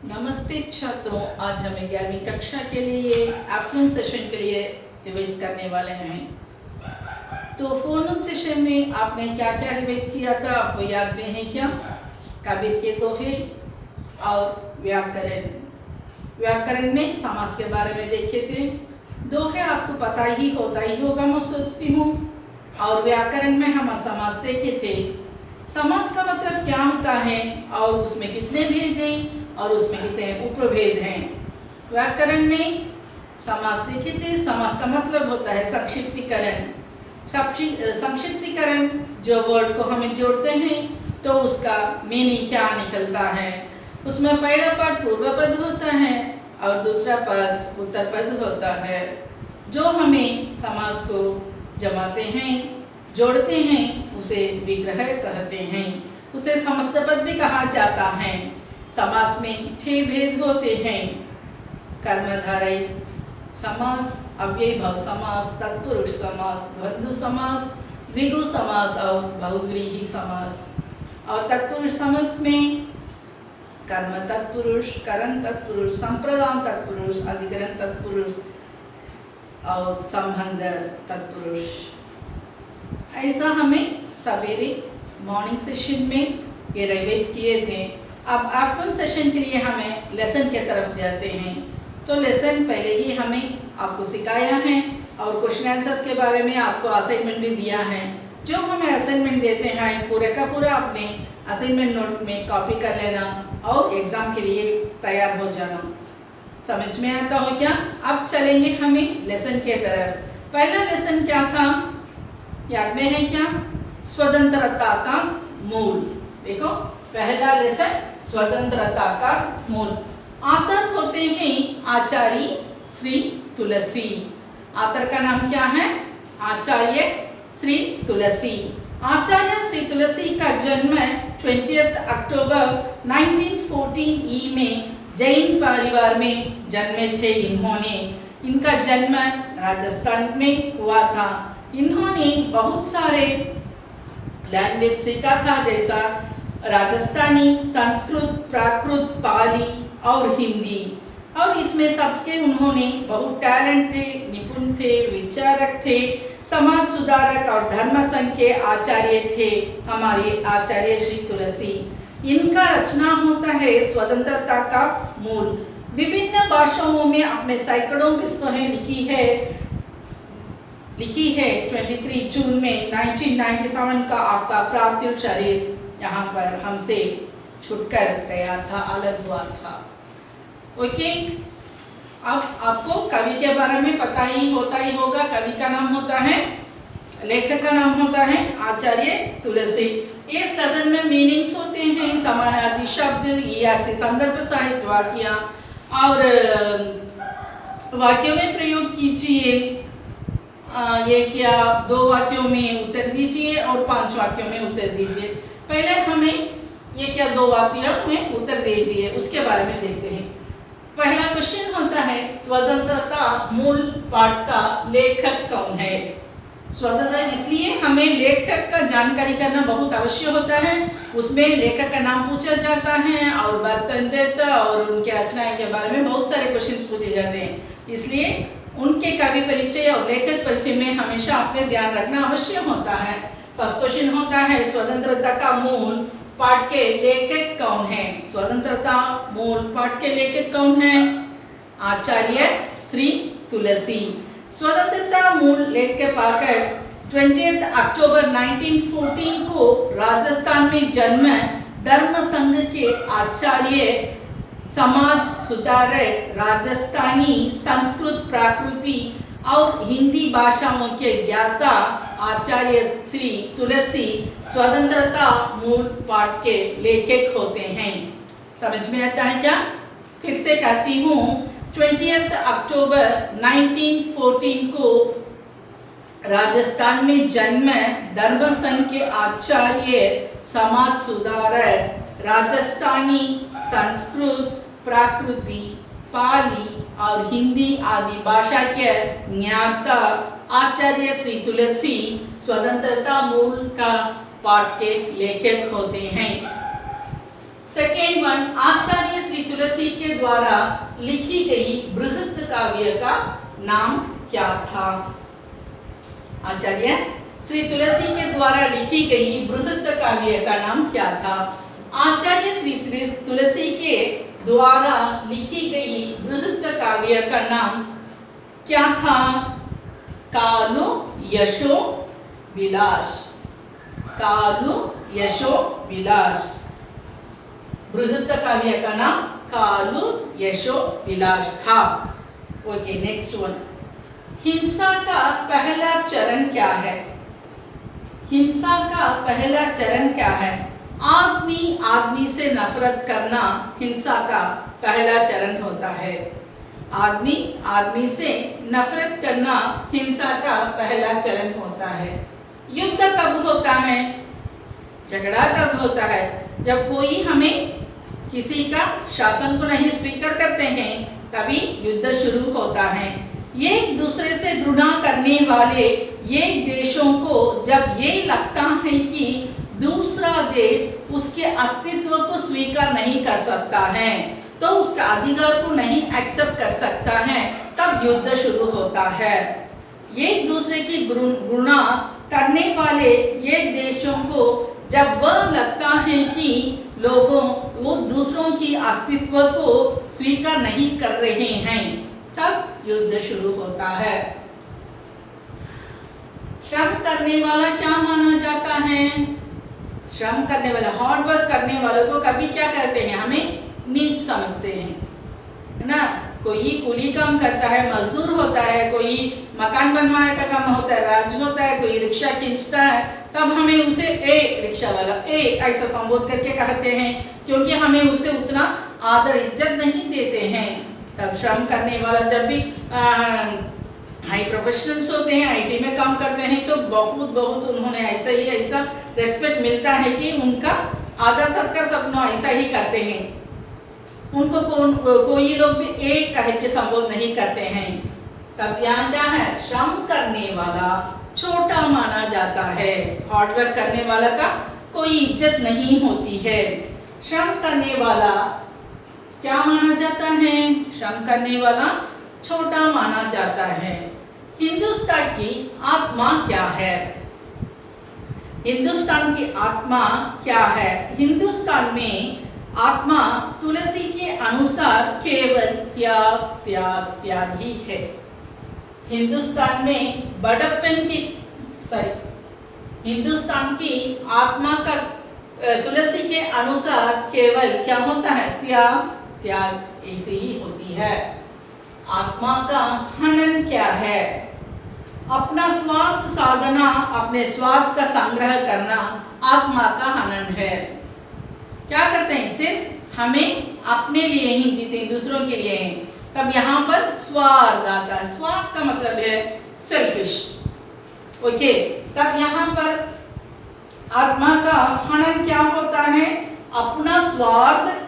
नमस्ते छात्रों, आज हमें 11वीं कक्षा के लिए आफ्टरनून सेशन के लिए रिवाइज करने वाले हैं। तो फोरनून सेशन में आपने क्या क्या रिवाइज किया था, आपको याद में है क्या? कबीर के दोहे और व्याकरण। व्याकरण में समास के बारे में देखे थे। दोहे आपको पता ही होगा मैं सोचती हूँ। और व्याकरण में हम समास देखे थे। समास का मतलब क्या होता है और उसमें कितने भेद हैं और उसमें कितने उपभेद हैं। व्याकरण में समास देखे थे। समास का मतलब होता है संक्षिप्तीकरण। संक्षिप्तीकरण जो वर्ड को हमें जोड़ते हैं तो उसका मीनिंग क्या निकलता है। उसमें पहला पद पूर्व पद होता है और दूसरा पद उत्तर पद होता है। जो हमें समास को जमाते हैं, जोड़ते हैं, उसे विग्रह कहते हैं। उसे समस्त पद भी कहा जाता है। समास में 6 भेद होते हैं। कर्मधारय समास, अव्ययीभाव समास, तत्पुरुष समास, द्वंद्व समास, द्विगु समास और बहुव्रीहि समास। और तत्पुरुष समास में कर्म तत्पुरुष, करण तत्पुरुष, संप्रदान तत्पुरुष, अधिकरण तत्पुरुष और संबंध तत्पुरुष। ऐसा हमें सवेरे मॉर्निंग सेशन में ये रिवाइज किए थे। अब आफ्टरनून सेशन के लिए हमें लेसन के तरफ जाते हैं। तो लेसन पहले ही हमें आपको सिखाया है और क्वेश्चन आंसर्स के बारे में आपको असाइनमेंट भी दिया है। जो हमें असाइनमेंट देते हैं पूरे का पूरा अपने असाइनमेंट नोट में कॉपी कर लेना और एग्ज़ाम के लिए तैयार हो जाना। समझ में आता हो क्या? अब चलेंगे हमें लेसन के तरफ। पहला लेसन क्या था, याद में है क्या? स्वतंत्रता का मूल। देखो, पहला लेसन स्वतंत्रता का मूल। आतर होते हैं आचार्य श्री तुलसी। आतर का नाम क्या है? आचार्य श्री तुलसी। आचार्य श्री तुलसी का जन्म 20 अक्टूबर 1914 ई में जैन परिवार में जन्मे थे इन्होंने। इनका जन्म राजस्थान में हुआ था। इन्होंने बहुत सारे लैंग्वेज सीखा था, जैसा राजस्थानी, संस्कृत, प्राकृत, पाली और हिंदी। और इसमें सबसे उन्होंने बहुत टैलेंट थे, निपुण थे, विचारक थे, समाज सुधारक और धर्म संघ के आचार्य थे हमारे आचार्य श्री तुलसी। इनका रचना होता है स्वतंत्रता का मूल। विभिन्न भाषाओं में अपने सैकड़ों पुस्तकें लिखी है। 23 जून में 1997 का आपका पार्थिव शरीर यहाँ पर हमसे छूटकर गया था, अलग हुआ था। ओके, अब आपको कवि के बारे में पता ही होगा। कवि का नाम होता है, लेखक का नाम होता है आचार्य तुलसी। इस लेसन में मीनिंग्स होते हैं समानार्थी शब्द, ERC संदर्भ साहित्य वाक्य और वाक्यों में प्रयोग कीजिए। ये क्या 2 वाक्यों में उत्तर दीजिए और 5 वाक्यों में उत्तर दीजिए। पहले हमें ये क्या 2 वाक्यों में उत्तर दीजिए उसके बारे में देखते हैं। पहला क्वेश्चन होता है स्वतंत्रता मूल पाठ का लेखक कौन है? स्वतंत्रता इसलिए हमें लेखक का जानकारी करना बहुत आवश्यक होता है। उसमें लेखक का नाम पूछा जाता है और बर्तन और उनके रचनाएं के बारे में बहुत सारे क्वेश्चन पूछे जाते हैं। इसलिए उनके कवि परिचय और लेखक परिचय में हमेशा अपने ध्यान रखना आवश्यक होता है। फर्स्ट क्वेश्चन होता है स्वतंत्रता का मूल पाठ के लेखक कौन है? स्वतंत्रता मूल पाठ के लेखक कौन है? आचार्य श्री तुलसी। स्वतंत्रता मूल लेख के पाकर 20 अक्टूबर 1914 को राजस्थान में जन्म धर्म संघ के आचार्य, समाज सुधारक, राजस्थानी, संस्कृत, प्राकृति और हिंदी भाषाओं के ज्ञाता आचार्य श्री तुलसी स्वतंत्रता मूल पाठ के लेखक होते हैं। समझ में आता है क्या? फिर से कहती हूँ, 20 अक्टूबर 1914 को राजस्थान में जन्म धर्म संघ के आचार्य, समाज सुधारक, राजस्थानी, संस्कृत, प्राकृति, पाली और हिंदी आदि भाषा के ज्ञाता आचार्य श्री तुलसी स्वतंत्रता मूल का पाठ के लेखक होते हैं। सेकेंड वन, आचार्य श्री तुलसी द्वारा लिखी गई बृहत काव्य का नाम क्या था? आचार्य श्री तुलसी के द्वारा लिखी गई बृहत काव्य का नाम क्या था? आचार्य श्री तुलसी के द्वारा लिखी गई बृहत काव्य का नाम क्या था? कालु यशो विलास। कालु यशो विलास। बृहत काव्य का नाम कालु यशो विलास था। Okay, next one. हिंसा का पहला चरण क्या है? हिंसा का पहला चरण क्या है? आदमी आदमी से नफरत करना हिंसा का पहला चरण होता है। आदमी आदमी से नफरत करना हिंसा का पहला चरण होता है। युद्ध कब होता है? झगड़ा कब होता है? जब कोई हमें किसी का शासन को नहीं स्वीकार करते हैं तभी युद्ध शुरू होता है। एक दूसरे से घृणा करने वाले एक देशों को जब ये लगता है कि दूसरा देश उसके अस्तित्व को स्वीकार नहीं कर सकता है, तो उसका अधिकार को नहीं एक्सेप्ट कर सकता है, तब युद्ध शुरू होता है। एक दूसरे की घृणा करने वाले एक देशों को जब वह लगता है कि लोगों वो दूसरों की अस्तित्व को स्वीकार नहीं कर रहे हैं, तब युद्ध शुरू होता है। श्रम करने वाला क्या माना जाता है? श्रम करने वाला, हार्ड वर्क करने वालों को कभी क्या करते हैं? हमें नीच समझते हैं, है ना। कोई कूली काम करता है, मजदूर होता है, कोई मकान बनवाने का काम होता है, राज होता है, कोई रिक्शा खींचता है, तब हमें उसे ए रिक्शा वाला ए ऐसा संबोध करके कहते हैं, क्योंकि हमें उसे उतना आदर इज्जत नहीं देते हैं। तब श्रम करने वाला जब भी हाई प्रोफेशनल्स होते हैं, आईटी में काम करते हैं, तो बहुत बहुत उन्होंने ऐसा रेस्पेक्ट मिलता है कि उनका आदर सत्कार सब ऐसा ही करते हैं। उनको कोई लोग भी एक कह के संबोध नहीं करते हैं। तब यहाँ क्या है? श्रम करने वाला छोटा माना जाता है। हार्डवर्क करने वाला का कोई इज्जत नहीं होती है। श्रम करने वाला क्या माना जाता है? श्रम करने वाला छोटा माना जाता है। हिंदुस्तान की आत्मा क्या है? हिंदुस्तान की आत्मा क्या है? हिंदुस्तान में आत्मा तुलसी के अनुसार केवल त्याग त्याग त्याग ही है। हिंदुस्तान में हिंदुस्तान की आत्मा का तुलसी के अनुसार केवल क्या होता है? त्याग त्याग ऐसे ही होती है। आत्मा का हनन क्या है? अपना स्वार्थ साधना, अपने स्वार्थ का संग्रह करना आत्मा का हनन है। क्या करते हैं? सिर्फ हमें अपने लिए ही जीते, दूसरों के लिए ही। तब यहाँ पर स्वार्थ आता है। स्वार्थ का मतलब है सेल्फिश। ओके, तब यहाँ पर आत्मा का हनन क्या होता है? अपना स्वार्थ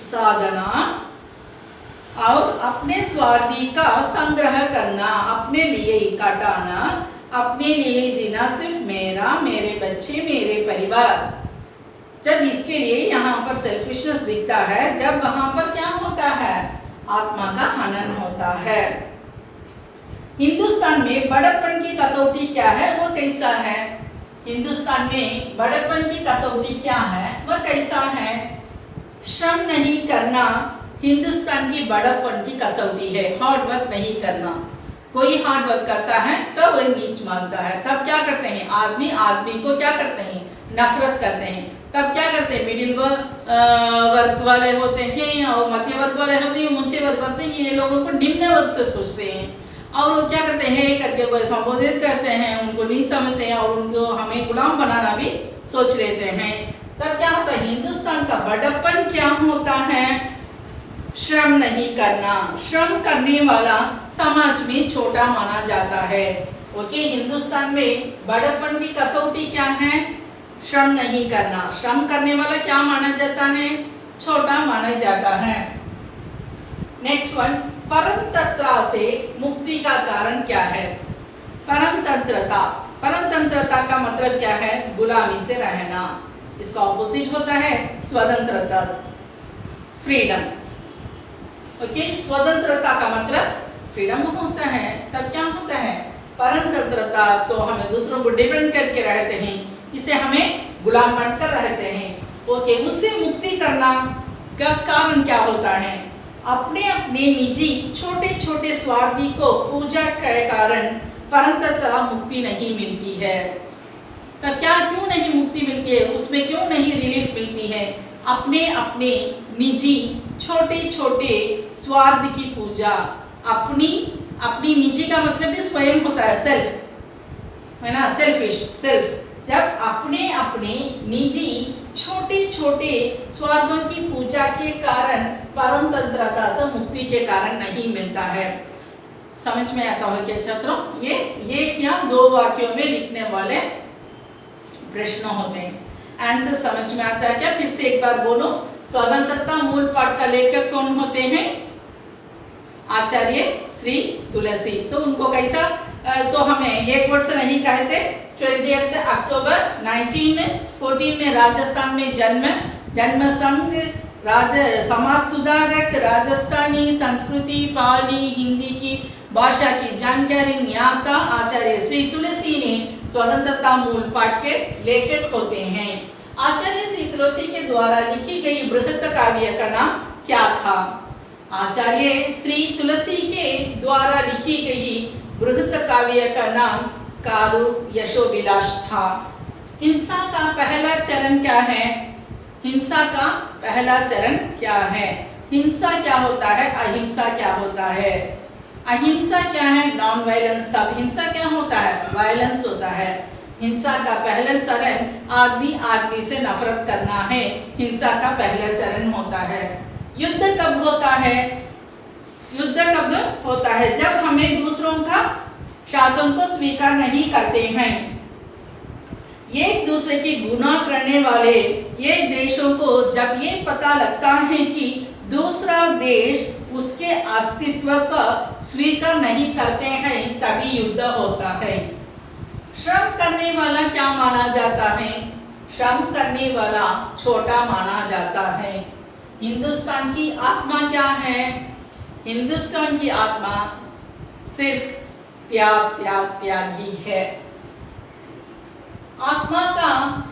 साधना और अपने स्वार्थी का संग्रह करना, अपने लिए इकट्ठाना, अपने लिए जीना, सिर्फ मेरा, मेरे बच्चे, मेरे परिवार। जब इसके लिए यहाँ पर सेल्फिशनेस दिखता है, जब वहाँ पर क्या होता है? आत्मा का हनन होता है। हिंदुस्तान में बड़प्पन की कसौटी क्या है? वो कैसा है? हिंदुस्तान में बड़प्पन की कसौटी क्या है? वह कैसा है? श्रम नहीं करना हिंदुस्तान की बड़प्पन की कसौटी है। हार्ड वर्क नहीं करना। कोई हार्ड वर्क करता है तो वह नीच मानता है। तब क्या करते हैं? आदमी आदमी को क्या करते हैं? नफरत करते हैं। तब क्या करते हैं? मिडिल वर्ग वाले होते हैं और मध्य वर्ग वाले होते हैं, ऊंचे वर्ग होते हैं, ये लोगों को निम्न वर्ग से सोचते हैं और वो क्या करते हैं? करके वो संबोधित करते हैं, उनको नीच समझते हैं और उनको हमें गुलाम बनाना भी सोच लेते हैं। तब क्या होता है? हिंदुस्तान का बड़प्पन क्या होता है? श्रम नहीं करना। श्रम करने वाला समाज में छोटा माना जाता है। ओके, हिंदुस्तान में बड़प्पन की कसौटी क्या है? श्रम नहीं करना। श्रम करने वाला क्या माना जाता है? छोटा माना जाता है। नेक्स्ट वन, परतंत्रता से मुक्ति का कारण क्या है? परतंत्रता, परतंत्रता का मतलब क्या है? गुलामी से रहना। इसका ऑपोजिट होता है स्वतंत्रता, फ्रीडम। ओके, स्वतंत्रता का मतलब फ्रीडम होता है, तब क्या होता है परतंत्रता, तो हमें दूसरों को डिपेंड करके रहते हैं, इसे हमें गुलाम बनकर रहते हैं। ओके, उससे मुक्ति करना का कारण क्या होता है? अपने अपने निजी छोटे छोटे स्वार्थी को पूजा के कारण परतंत्रता मुक्ति नहीं मिलती है। तब क्या क्यों नहीं मुक्ति मिलती है, उसमें क्यों नहीं रिलीफ मिलती है? अपने अपने निजी छोटे छोटे स्वार्थ की पूजा, अपनी निजी का मतलब भी स्वयं होता है, सेल्फ है ना, सेल्फिश, सेल्फ। जब अपने अपने निजी छोटे छोटे स्वार्थों की पूजा के कारण परतंत्रता से मुक्ति के कारण नहीं मिलता है। समझ में आता हो क्या छात्रों? ये क्या दो वाक्यों में लिखने वाले प्रश्न होते हैं। आंसर समझ में आता है क्या? फिर से एक बार बोलो। स्वतंत्रता मूल पाठ का लेखक कौन होते हैं? आचार्य श्री तुलसी। तो उनको कैसा, तो हमें एक वर्ड से नहीं कहते। 20 अक्टूबर 1914 में राजस्थान में जन्म संघ समाज सुधारक, राजस्थानी संस्कृति, पाली, हिंदी की भाषा की जानकारी ज्ञाता आचार्य श्री तुलसी ने स्वतंत्रता मूल पाठ के लेखक होते हैं। आचार्य श्री तुलसी के द्वारा लिखी गई बृहत काव्य का नाम क्या था? आचार्य श्री तुलसी के द्वारा लिखी गई बृहत काव्य का नाम कालू यशोविलास था। हिंसा का पहला चरण क्या है? हिंसा का पहला चरण क्या है? हिंसा क्या होता है? अहिंसा क्या होता है? अहिंसा क्या है? Non violence. तब हिंसा क्या होता है? वायलेंस होता है। हिंसा का पहला चरण आदमी से नफरत करना है, हिंसा का पहला चरण होता है। युद्ध कब होता है? युद्ध कब होता है? जब हमें दूसरों का शासन को स्वीकार नहीं करते हैं। एक दूसरे की गुनाह करने वाले ये देशों को जब ये पता लगता है कि दूसरा देश उसके अस्तित्व का स्वीकार नहीं करते हैं, तभी युद्ध होता है। श्रम करने वाला क्या माना जाता है? श्रम करने वाला छोटा माना जाता है। हिंदुस्तान की आत्मा क्या है? हिंदुस्तान की आत्मा सिर्फ त्याग ही है। आत्मा का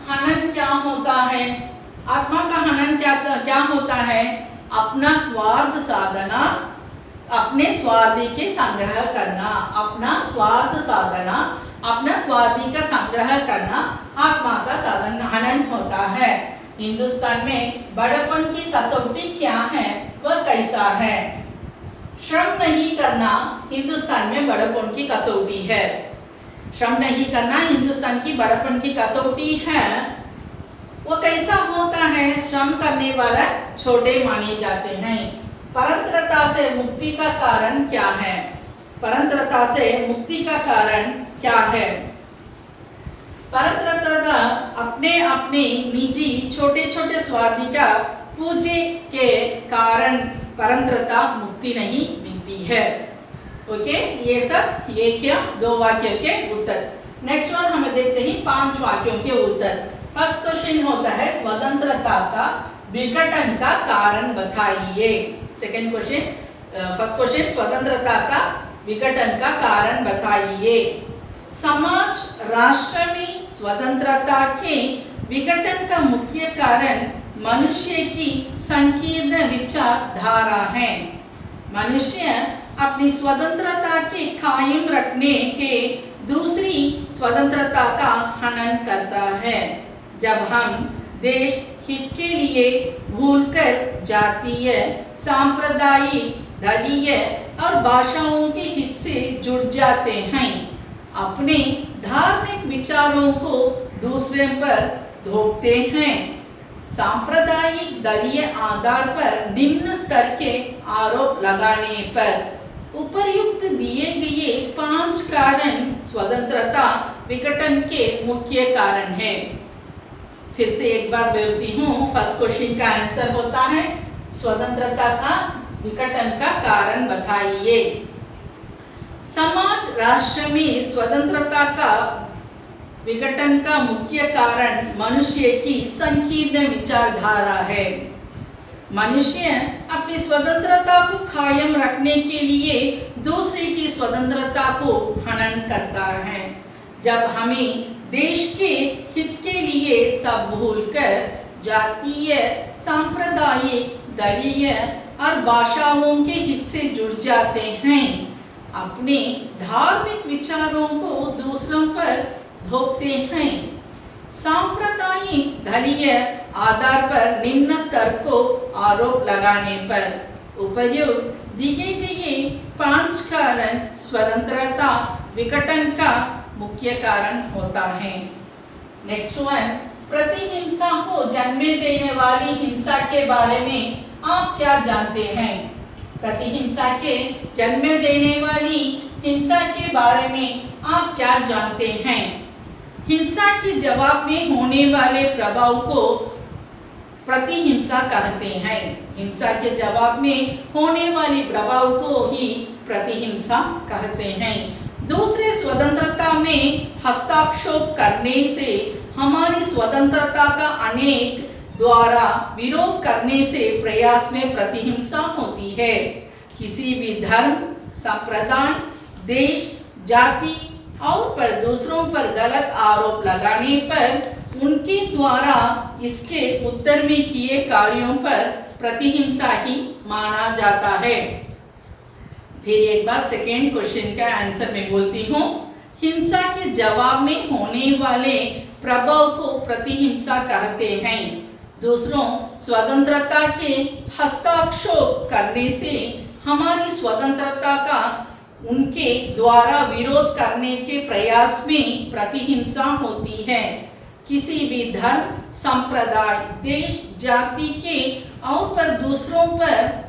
हनन क्या होता है? आत्मा का हनन क्या होता है? अपना स्वार्थ साधना, अपने स्वार्थी के संग्रह करना, अपना स्वार्थ साधना, अपना स्वार्थी का संग्रह करना आत्मा का साधन हनन होता है। हिंदुस्तान में बड़पन की कसौटी क्या है? वह कैसा है? श्रम नहीं करना हिंदुस्तान में बड़पन की कसौटी है। श्रम नहीं करना हिंदुस्तान की बड़पन की कसौटी है। वो कैसा होता है? श्रम करने वाला छोटे माने जाते हैं। परतंत्रता से मुक्ति का कारण क्या है? परतंत्रता से मुक्ति का कारण क्या है? परतंत्रता अपने अपने निजी छोटे छोटे स्वार्थी का पूजे के कारण परतंत्रता मुक्ति नहीं मिलती है। ओके, ये सब ये क्या दो वाक्यों के उत्तर। नेक्स्ट वन हमें देखते हैं 5 वाक्यों के उत्तर। फर्स्ट क्वेश्चन होता है स्वतंत्रता का विघटन का कारण बताइए। सेकंड क्वेश्चन, फर्स्ट क्वेश्चन स्वतंत्रता का विघटन का कारण बताइए। समाज राष्ट्र में स्वतंत्रता के विघटन का मुख्य कारण मनुष्य की संकीर्ण विचारधारा है। मनुष्य अपनी स्वतंत्रता के कायम रखने के दूसरी स्वतंत्रता का हनन करता है। जब हम देश हित के लिए भूलकर जातीय, सांप्रदायिक, दलीय और भाषाओं के हित से जुड़ जाते हैं, अपने धार्मिक विचारों को दूसरे पर थोपते हैं, सांप्रदायिक दलीय आधार पर निम्न स्तर के आरोप लगाने पर उपर्युक्त दिए गए 5 कारण स्वतंत्रता विघटन के मुख्य कारण है। फिर से एक बार बोलती हूँ। फर्स्ट क्वेश्चन का आंसर होता है स्वतंत्रता का विघटन का कारण बताइए। समाज राष्ट्र में स्वतंत्रता का विघटन का मुख्य कारण मनुष्य की संकीर्ण विचारधारा है। मनुष्य अपनी स्वतंत्रता को कायम रखने के लिए दूसरे की स्वतंत्रता को हनन करता है। जब हमें देश के हित के लिए सब भूलकर जातीय, सांप्रदायिक, दलीय और भाषाओं के हित से जुड़ जाते हैं, अपने धार्मिक विचारों को दूसरों पर थोपते हैं, सांप्रदायिक दलीय आधार पर निम्न स्तर को आरोप लगाने पर उपयुक्त दिए गए 5 कारण स्वतंत्रता विघटन का मुख्य कारण होता है। नेक्स्ट वन, प्रतिहिंसा को जन्म देने वाली हिंसा के बारे में आप क्या जानते हैं? प्रतिहिंसा के जन्म देने वाली हिंसा के बारे में आप क्या जानते हैं? हिंसा के जवाब में होने वाले प्रभाव को प्रतिहिंसा कहते हैं। हिंसा के जवाब में होने वाले प्रभाव को ही प्रतिहिंसा कहते हैं। दूसरे स्वतंत्रता में हस्तक्षेप करने से हमारी स्वतंत्रता का अनेक द्वारा विरोध करने से प्रयास में प्रतिहिंसा होती है। किसी भी धर्म, संप्रदाय, देश, जाति और पर दूसरों पर गलत आरोप लगाने पर उनके द्वारा इसके उत्तर में किए कार्यों पर प्रतिहिंसा ही माना जाता है। फिर एक बार सेकेंड क्वेश्चन का आंसर मैं बोलती हूँ। हिंसा के जवाब में होने वाले प्रभाव को प्रतिहिंसा कहते हैं। दूसरों स्वतंत्रता के हस्तक्षेप करने से हमारी स्वतंत्रता का उनके द्वारा विरोध करने के प्रयास में प्रतिहिंसा होती है। किसी भी धर्म, संप्रदाय, देश, जाति के और पर दूसरों पर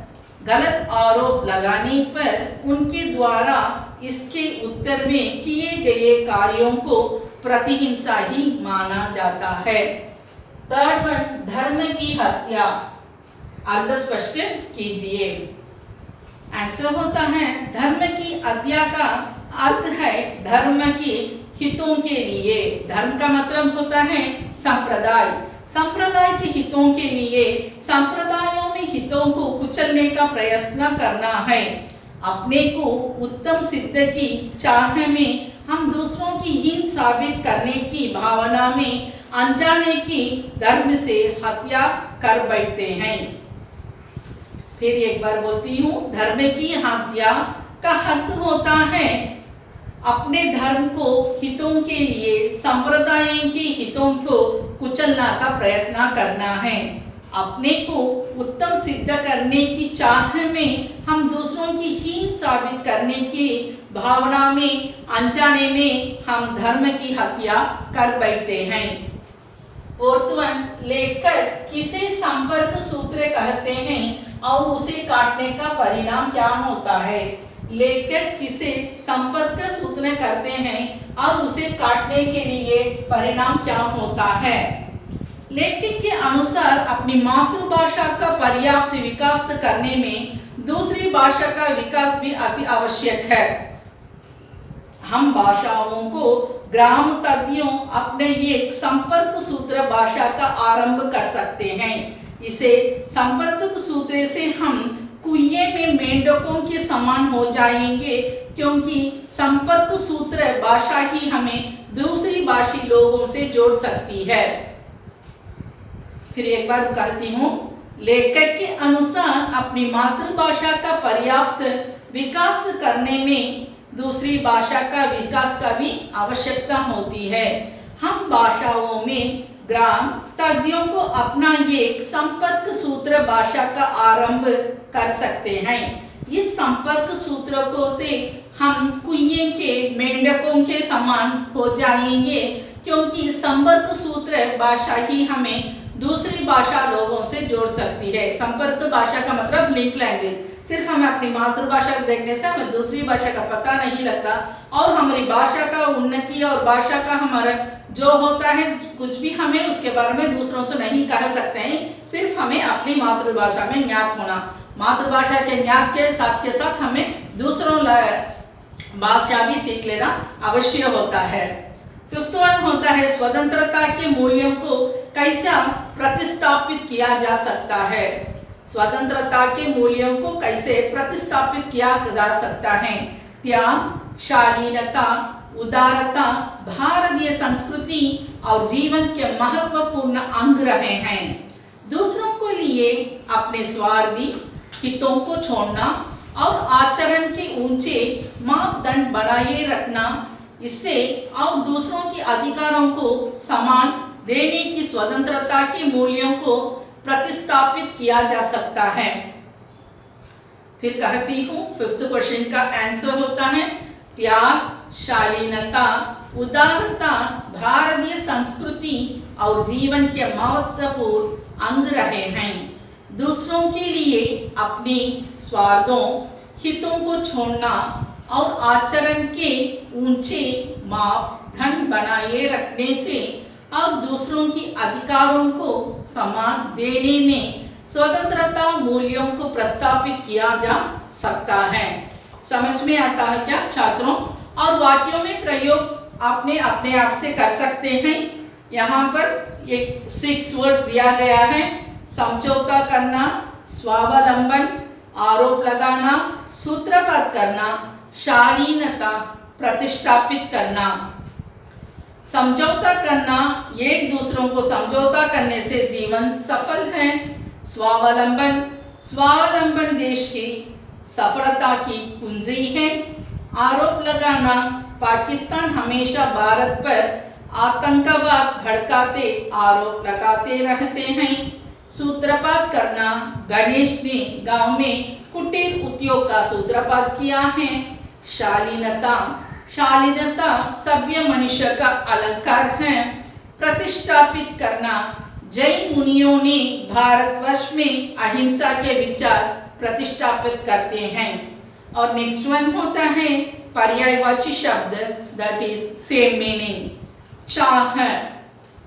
गलत आरोप लगाने पर उनके द्वारा इसके उत्तर में किए गए कार्यों को प्रतिहिंसा ही माना जाता है। थर्ड वन, धर्म की हत्या। अर्थ स्पष्ट कीजिए। आंसर होता है धर्म की हत्या का अर्थ है धर्म के हितों के लिए। धर्म का मतलब होता है संप्रदाय। संप्रदाय के हितों के लिए संप्रदायों में हितों को कुचलने का प्रयत्न करना है। अपने को उत्तम सिद्ध की चाह में हम दूसरों की हीन साबित करने की भावना में अनजाने की धर्म से हत्या कर बैठते हैं। फिर एक बार बोलती हूँ, धर्म की हत्या का अर्थ होता है अपने धर्म को हितों के लिए संप्रदायों के हितों को कुचलना का प्रयत्न करना है। अपने को उत्तम सिद्ध करने की चाह में हम दूसरों की हीन साबित करने की भावना में अनजाने में हम धर्म की हत्या कर बैठते हैं। फोर्थ वन, लेखक किसे संपर्क सूत्र कहते हैं और उसे काटने का परिणाम क्या होता है? लेखक किसे संपर्क सूत्र करते हैं और उसे काटने के लिए परिणाम क्या होता है? लेखक के अनुसार अपनी मातृभाषा का पर्याप्त विकास करने में दूसरी भाषा का विकास भी अति आवश्यक है। हम भाषाओं को ग्राम तदियों अपने एक संपर्क सूत्र भाषा का आरंभ कर सकते हैं। इसे संपर्क सूत्र से हम कुएं में मेंढकों के समान हो जाएंगे, क्योंकि संपर्क सूत्र भाषा ही हमें दूसरी भाषी लोगों से जोड़ सकती है। फिर एक बार कहती हूँ, लेखक के अनुसार अपनी मातृभाषा का पर्याप्त विकास करने में दूसरी भाषा का विकास का भी आवश्यकता होती है। हम भाषाओं में ग्राम तद्यों को अपना एक संपर्क सूत्र भाषा का आरंभ कर सकते हैं। इस संपर्क सूत्र को से हम कुएं के मेंढकों के समान हो जाएंगे, क्योंकि संपर्क सूत्र भाषा ही हमें दूसरी भाषा लोगों से जोड़ सकती है। संपर्क भाषा का मतलब लिंक लैंग्वेज। सिर्फ हमें अपनी मातृभाषा देखने से हमें दूसरी भाषा का पता नहीं लगता, और हमारी भाषा का उन्नति और भाषा का हमारा जो होता है कुछ भी हमें उसके बारे में दूसरों से नहीं कह सकते हैं। सिर्फ हमें अपनी मातृभाषा में ज्ञात होना, मातृभाषा के ज्ञात के साथ हमें दूसरों भाषा भी सीख लेना अवश्य होता है। फिफ्थ वन होता है स्वतंत्रता के मूल्यों को कैसा प्रतिस्थापित किया जा सकता है। स्वतंत्रता के मूल्यों को कैसे प्रतिस्थापित किया जा सकता है। त्याग, शालीनता, उदारता भारतीय संस्कृति और जीवन के महत्वपूर्ण अंग रहे हैं। दूसरों के लिए अपने स्वार्थी हितों को छोड़ना और आचरण के ऊंचे मापदंड बनाए रखना, इससे और दूसरों के अधिकारों को सम्मान देने की स्वतंत्रता के मूल्यों को प्रतिस्थापित किया जा सकता है। फिर कहती हूँ, फिफ्थ क्वेश्चन का आंसर होता है त्याग, शालीनता, उदारता भारतीय संस्कृति और जीवन के महत्वपूर्ण अंग रहे हैं। दूसरों के लिए अपने स्वार्थों हितों को छोड़ना और आचरण के ऊंचे मापदंड बनाए रखने से और दूसरों की अधिकारों को सम्मान देने में स्वतंत्रता मूल्यों को प्रस्तापित किया जा सकता है। समझ में आता है क्या छात्रों? और वाक्यों में प्रयोग आपने अपने आप से कर सकते हैं। यहाँ पर ये 6 वर्ड्स दिया गया है। समझौता करना, स्वावलंबन, आरोप लगाना, सूत्रपात करना, शालीनता, प्रतिष्ठापित करना। समझौता करना, एक दूसरों को समझौता करने से जीवन सफल है। स्वावलंबन, स्वावलंबन देश की सफलता की कुंजी है। आरोप लगाना, पाकिस्तान हमेशा भारत पर आतंकवाद भड़काते आरोप लगाते रहते हैं। सूत्रपात करना, गणेश ने गांव में कुटीर उद्योग का सूत्रपात किया है। शालीनता, शालीनता सभ्य मनुष्य का अलंकार है। प्रतिष्ठापित करना, जैन मुनियों ने भारतवर्ष में अहिंसा के विचार प्रतिष्ठापित करते हैं। और नेक्स्ट वन होता है पर्यायवाची शब्द, दैट इज सेम मीनिंग। चाह,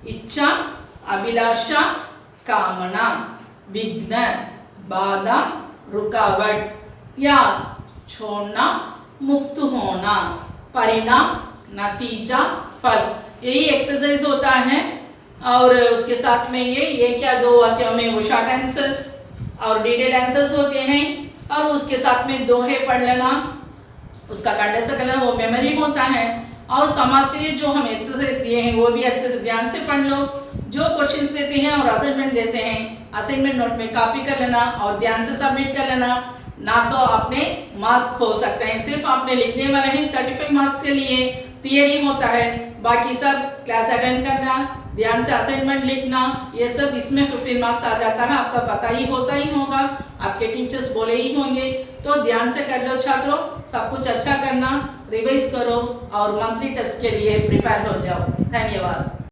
इच्छा, अभिलाषा, कामना, विघ्न, बाधा, रुकावट, त्याग, छोड़ना, मुक्त होना, परिणाम, नतीजा, फल। यही एक्सरसाइज होता है। और उसके साथ में ये क्या 2 वाक्यों में वो शॉर्ट आंसर्स और डिटेल आंसर्स होते हैं। और उसके साथ में दोहे पढ़ लेना, उसका कंटेक्स्ट करना, वो मेमोरी होता है। और समाज के लिए जो हम एक्सरसाइज दिए हैं वो भी अच्छे से ध्यान से पढ़ लो। जो क्वेश्चंस देते हैं और असाइनमेंट देते हैं, असाइनमेंट नोट में कॉपी कर लेना और ध्यान से सबमिट कर लेना, ना तो अपने मार्क खो सकते हैं। सिर्फ आपने लिखने वाले हैं 35 मार्क्स के लिए, थियरी होता है, बाकी सब क्लास अटेंड करना, ध्यान से असाइनमेंट लिखना, ये सब इसमें 15 मार्क्स आ जाता है। आपका पता ही होता ही होगा, आपके टीचर्स बोले ही होंगे। तो ध्यान से कर लो छात्रों, सब कुछ अच्छा करना, रिवाइज करो और मंथली टेस्ट के लिए प्रिपेयर हो जाओ। धन्यवाद।